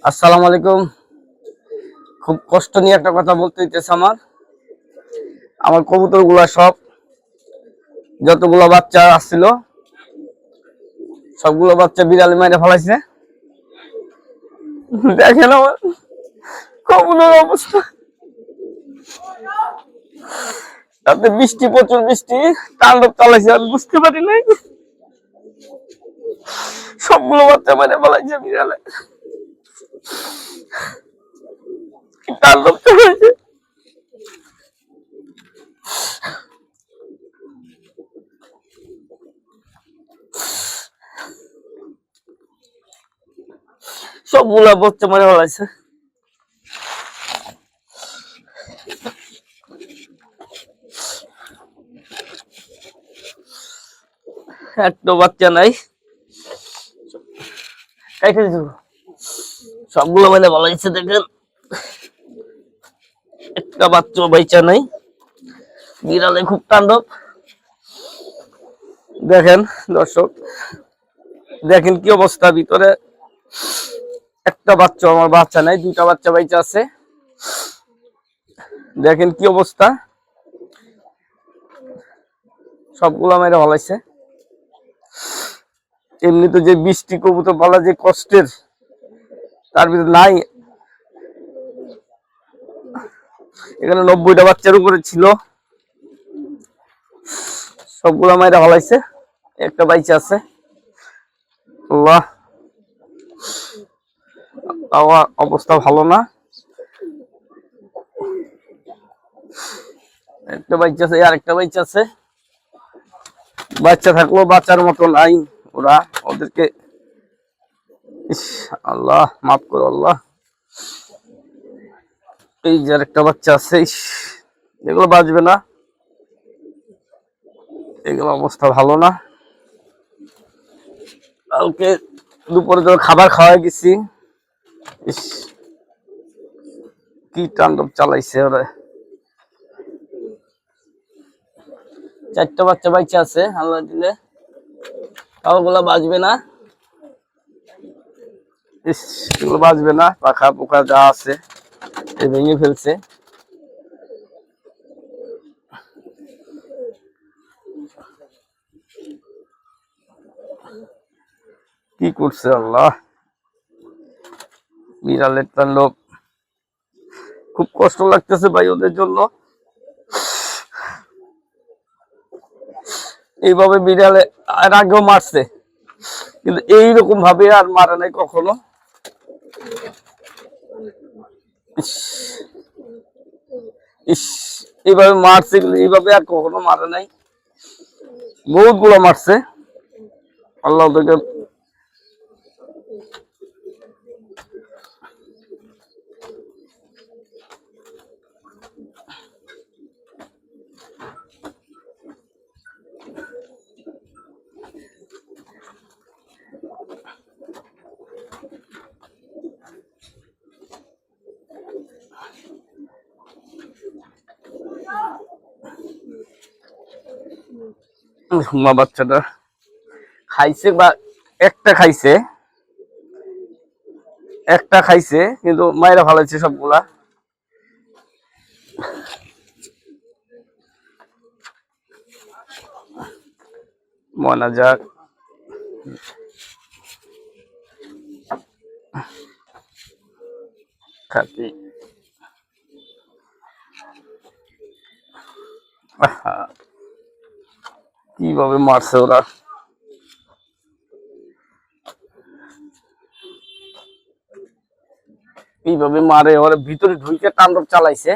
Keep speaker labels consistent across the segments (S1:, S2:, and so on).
S1: আসসালামু আলাইকুম। খুব কষ্ট নিয়ে একটা কথা বলতে হইতেছে। আমার আমার কবুতর গুলা সব যতগুলো বাচ্চা আসছিল সবগুলো বাচ্চা বিড়ালে মেরে ফেলাইছে। দেখেন আমার কবুতরের অবস্থা। তাতে বৃষ্টি, প্রচুর বৃষ্টি তাণ্ডব চালাইছে, আমি বুঝতে পারি নাই। সবগুলো বাচ্চা মেরে ফেলাইছে বিড়ালে, তাণ্ডব চালাইছে। সবগুলা বাচ্চা মেরে ফেলাইছে। একটা বাচ্চা নাই, সবগুলো মেরে ফেলাইছে। দেখেন একটা বাচ্চা বাইচা নাই, বিড়ালে খুব তাণ্ডব। দেখেন দর্শক, দেখেন কি অবস্থা। ভিতরে একটা বাচ্চা, আমার বাচ্চা নাই, দুইটা বাচ্চা বাইচা আছে। দেখেন কি অবস্থা, সবগুলা মেরে ফেলাইছে। এমনি তো যে বৃষ্টি কবুতর পালা যে কষ্টের, তার ভিতরে নাই। এখানে 90টা বাচ্চার উপরে ছিল, সবগুলা মেরে ফেলাইছে। একটা বাইচা আছে। আল্লাহ, অবস্থা ভালো না। একটা বাচ্চা আছে, আর একটা বাচ্চা আছে। বাচ্চা থাকলেও বাচ্চার মতো নাই ওরা, ওদেরকে আল্লাহ মাফ করো আল্লাহ। এই যে একটা বাচ্চা আছে, এগুলো বাঁচবে না, এগুলো অবস্থা ভালো না। কালকে দুপুরে তো খাবার খাওয়াই গেছি, কি তাণ্ডব চালাইছে ওরা। চারটা বাচ্চা বাইচা আছে আল্লাহ দিলে, ওগুলো বাঁচবে না। এগুলো বাঁচবে না, পাখা পোকা যা আছে ভেঙে ফেলছে। কি করছে আল্লাহ, বিড়ালের তাণ্ডব। খুব কষ্ট লাগতেছে ভাই ওদের জন্য। এইভাবে বিড়ালে আর আগেও মারছে, কিন্তু এইরকম ভাবে আর মারে নাই কখনো। ইস, এইভাবে মারছে, এইভাবে আর কখনো মারে নাই। বহুত গুলো মারছে, আল্লাহ ওদেরকে মা বাচ্চাটা খাইছে, বা একটা খাইছে, একটা খাইছে কিন্তু মায়েরা ফালাইছে সবগুলা। মনা যাক, খাতি কিভাবে মারছে ওরা। এইভাবে মারে, ওরা ভিতরে ঢুকে তাণ্ডব চালাইছে।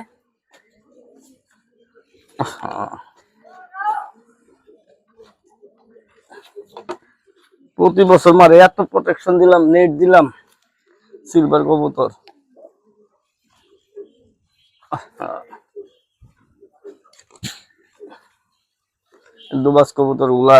S1: প্রতি বছর মারে, এত প্রোটেকশন দিলাম, নেট দিলাম, সিলভার কবুতর। দুবাস কবুতর গুলা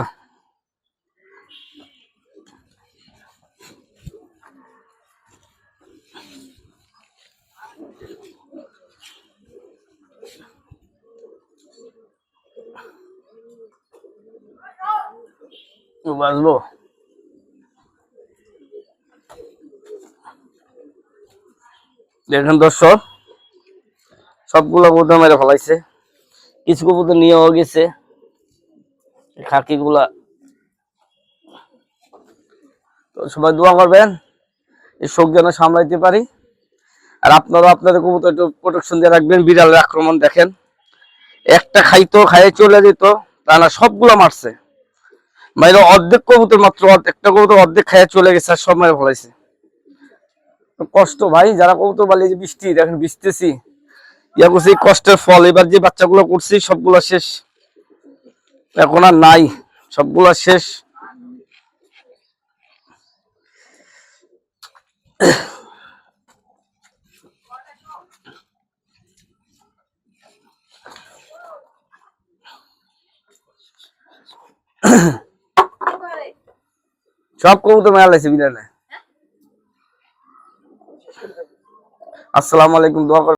S1: বাঁচবো। দেখেন দর্শক, সবগুলো কবুতর মেরে ফেলাইছে, কিছু কবুতর নিয়েও গেছে। খাকি গুলা তো সবাই দোয়া করবেন এই শোক যেন সামলাইতে পারি। আর আপনারা আপনাদের কবুতর একটু প্রোটেকশন দিয়ে রাখবেন। বিড়ালের আক্রমণ দেখেন, একটা খাইতো, খাইয়ে চলে যেত, তা না সবগুলো মারছে। মানে অর্ধেক কবুতর, মাত্র একটা কবুতর অর্ধেক খাইয়ে চলে গেছে, আর সব মেরে ফেলাইছে। কষ্ট ভাই, যারা কবুতর পালি, যে বৃষ্টি দেখেন, বৃষ্টিছি ইয়া করছি, কষ্টের ফল। এবার যে বাচ্চাগুলো করছি সবগুলো শেষ, এখন আর নাই, সবগুলো শেষ। সব কবুতর মেলা লাগছে বিড়ালে। আসসালামু আলাইকুম, দোয়া করবেন।